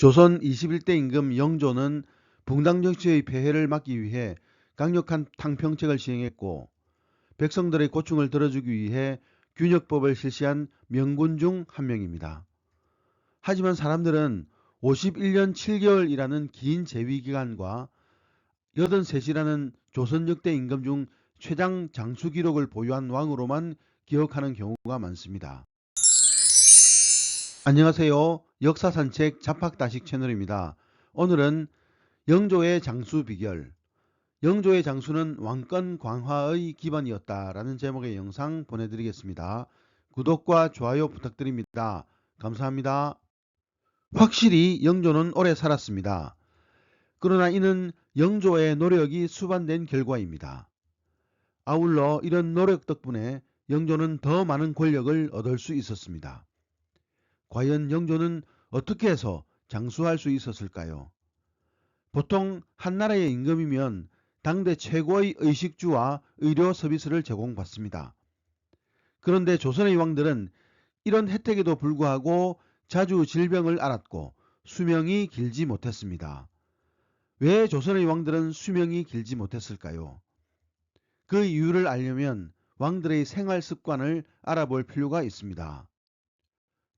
조선 21대 임금 영조는 붕당 정치의 폐해를 막기 위해 강력한 탕평책을 시행했고 백성들의 고충을 들어주기 위해 균역법을 실시한 명군 중 한 명입니다. 하지만 사람들은 51년 7개월이라는 긴 재위기간과 83이라는 조선 역대 임금 중 최장 장수 기록을 보유한 왕으로만 기억하는 경우가 많습니다. 안녕하세요. 역사산책 잡학다식 채널입니다. 오늘은 영조의 장수 비결, 영조의 장수는 왕권 강화의 기반이었다라는 제목의 영상 보내드리겠습니다. 구독과 좋아요 부탁드립니다. 감사합니다. 확실히 영조는 오래 살았습니다. 그러나 이는 영조의 노력이 수반된 결과입니다. 아울러 이런 노력 덕분에 영조는 더 많은 권력을 얻을 수 있었습니다. 과연 영조는 어떻게 해서 장수할 수 있었을까요? 보통 한나라의 임금이면 당대 최고의 의식주와 의료 서비스를 제공받습니다. 그런데 조선의 왕들은 이런 혜택에도 불구하고 자주 질병을 앓았고 수명이 길지 못했습니다. 왜 조선의 왕들은 수명이 길지 못했을까요? 그 이유를 알려면 왕들의 생활 습관을 알아볼 필요가 있습니다.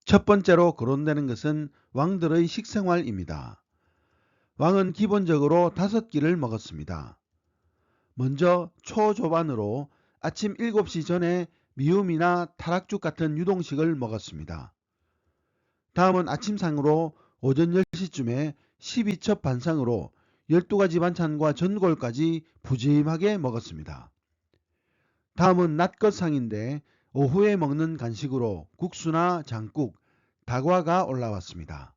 첫 번째로 거론되는 것은 왕들의 식생활입니다. 왕은 기본적으로 5끼를 먹었습니다. 먼저 초조반으로 아침 7시 전에 미음이나 타락죽 같은 유동식을 먹었습니다. 다음은 아침상으로 오전 10시쯤에 12첩 반상으로 12가지 반찬과 전골까지 푸짐하게 먹었습니다. 다음은 낮것상인데 오후에 먹는 간식으로 국수나 장국, 다과가 올라왔습니다.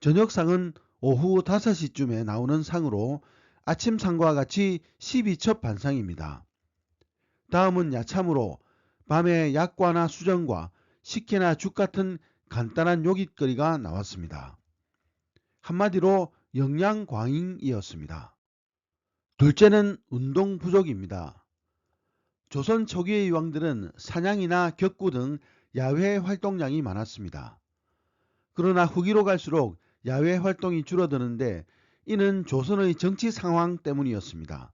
저녁상은 오후 5시쯤에 나오는 상으로 아침상과 같이 12첩 반상입니다. 다음은 야참으로 밤에 약과나 수정과 식혜나 죽 같은 간단한 요깃거리가 나왔습니다. 한마디로 영양과잉이었습니다. 둘째는 운동 부족입니다. 조선 초기의 왕들은 사냥이나 격구 등 야외 활동량이 많았습니다. 그러나 후기로 갈수록 야외 활동이 줄어드는데 이는 조선의 정치 상황 때문이었습니다.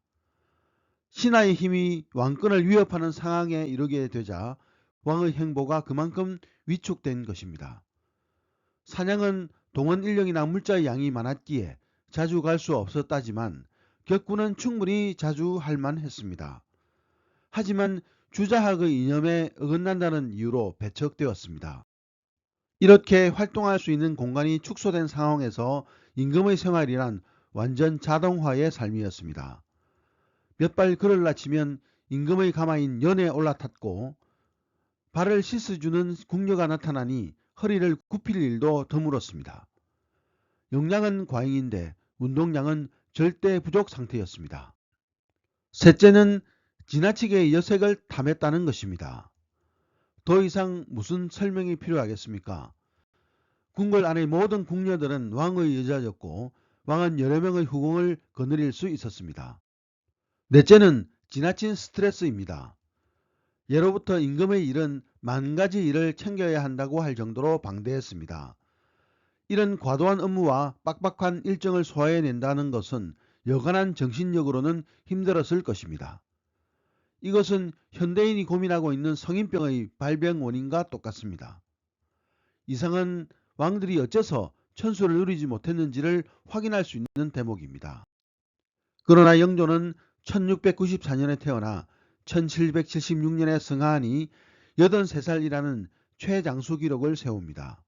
신하의 힘이 왕권을 위협하는 상황에 이르게 되자 왕의 행보가 그만큼 위축된 것입니다. 사냥은 동원 인력이나 물자의 양이 많았기에 자주 갈 수 없었다지만 격구는 충분히 자주 할 만했습니다. 하지만 주자학의 이념에 어긋난다는 이유로 배척되었습니다. 이렇게 활동할 수 있는 공간이 축소된 상황에서 임금의 생활이란 완전 자동화의 삶이었습니다. 몇 발 걸을 낮추면 임금의 가마인 연에 올라탔고 발을 씻어주는 궁녀가 나타나니 허리를 굽힐 일도 드물었습니다. 용량은 과잉인데 운동량은 절대 부족 상태였습니다. 셋째는 지나치게 여색을 탐했다는 것입니다. 더 이상 무슨 설명이 필요하겠습니까? 궁궐 안의 모든 궁녀들은 왕의 여자였고 왕은 여러 명의 후궁을 거느릴 수 있었습니다. 넷째는 지나친 스트레스입니다. 예로부터 임금의 일은 10,000가지 일을 챙겨야 한다고 할 정도로 방대했습니다. 이런 과도한 업무와 빡빡한 일정을 소화해낸다는 것은 여간한 정신력으로는 힘들었을 것입니다. 이것은 현대인이 고민하고 있는 성인병의 발병 원인과 똑같습니다. 이상은 왕들이 어째서 천수를 누리지 못했는지를 확인할 수 있는 대목입니다. 그러나 영조는 1694년에 태어나 1776년에 승하하니 83살이라는 최장수 기록을 세웁니다.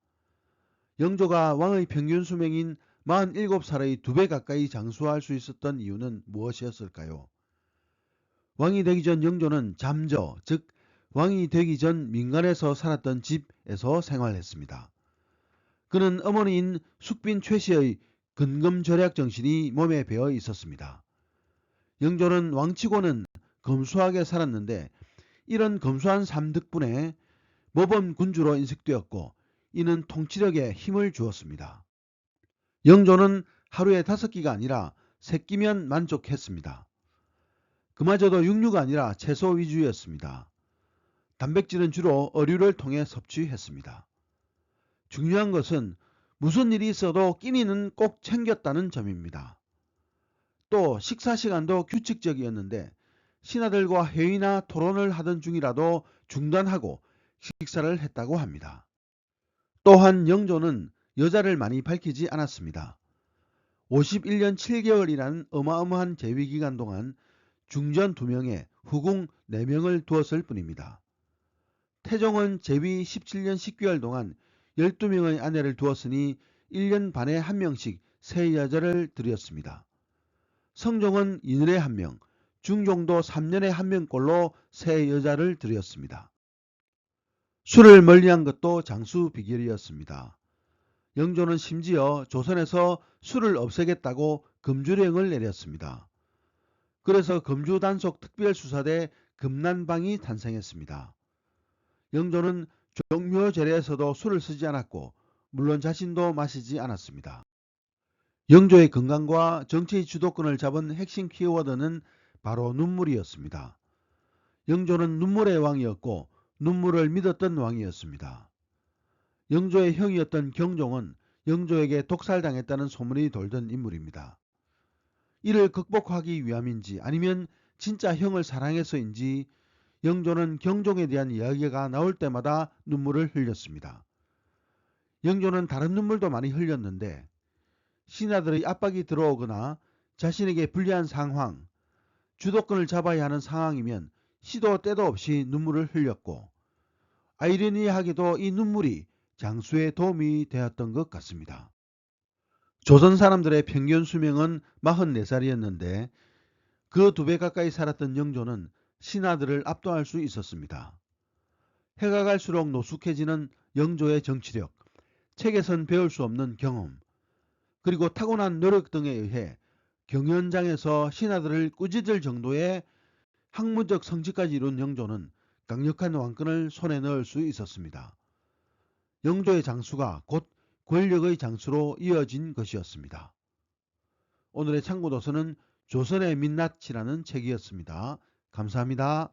영조가 왕의 평균 수명인 47살의 2배 가까이 장수할 수 있었던 이유는 무엇이었을까요? 왕이 되기 전 영조는 잠저, 즉 왕이 되기 전 민간에서 살았던 집에서 생활했습니다. 그는 어머니인 숙빈 최씨의 근검절약 정신이 몸에 배어 있었습니다. 영조는 왕치고는 검소하게 살았는데 이런 검소한 삶 덕분에 모범 군주로 인식되었고 이는 통치력에 힘을 주었습니다. 영조는 하루에 5끼가 아니라 3끼면 만족했습니다. 그마저도 육류가 아니라 채소 위주였습니다. 단백질은 주로 어류를 통해 섭취했습니다. 중요한 것은 무슨 일이 있어도 끼니는 꼭 챙겼다는 점입니다. 또 식사 시간도 규칙적이었는데 신하들과 회의나 토론을 하던 중이라도 중단하고 식사를 했다고 합니다. 또한 영조는 여자를 많이 밝히지 않았습니다. 51년 7개월이라는 어마어마한 재위 기간 동안 중전 2명에 후궁 4명을 두었을 뿐입니다. 태종은 재위 17년 10개월 동안 12명의 아내를 두었으니 1년 반에 1명씩 세 여자를 들였습니다. 성종은 이늘에 1명, 중종도 3년에 1명꼴로 세 여자를 들였습니다. 술을 멀리한 것도 장수 비결이었습니다. 영조는 심지어 조선에서 술을 없애겠다고 금주령을 내렸습니다. 그래서 금주단속 특별수사대 금난방이 탄생했습니다. 영조는 종묘제례에서도 술을 쓰지 않았고 물론 자신도 마시지 않았습니다. 영조의 건강과 정치의 주도권을 잡은 핵심 키워드는 바로 눈물이었습니다. 영조는 눈물의 왕이었고 눈물을 믿었던 왕이었습니다. 영조의 형이었던 경종은 영조에게 독살당했다는 소문이 돌던 인물입니다. 이를 극복하기 위함인지 아니면 진짜 형을 사랑해서인지 영조는 경종에 대한 이야기가 나올 때마다 눈물을 흘렸습니다. 영조는 다른 눈물도 많이 흘렸는데 신하들의 압박이 들어오거나 자신에게 불리한 상황, 주도권을 잡아야 하는 상황이면 시도 때도 없이 눈물을 흘렸고 아이러니하게도 이 눈물이 장수에 도움이 되었던 것 같습니다. 조선 사람들의 평균 수명은 44살이었는데 그 2배 가까이 살았던 영조는 신하들을 압도할 수 있었습니다. 해가 갈수록 노숙해지는 영조의 정치력, 책에선 배울 수 없는 경험, 그리고 타고난 노력 등에 의해 경연장에서 신하들을 꾸짖을 정도의 학문적 성취까지 이룬 영조는 강력한 왕권을 손에 넣을 수 있었습니다. 영조의 장수가 곧 권력의 장수로 이어진 것이었습니다. 오늘의 참고도서는 조선의 민낯이라는 책이었습니다. 감사합니다.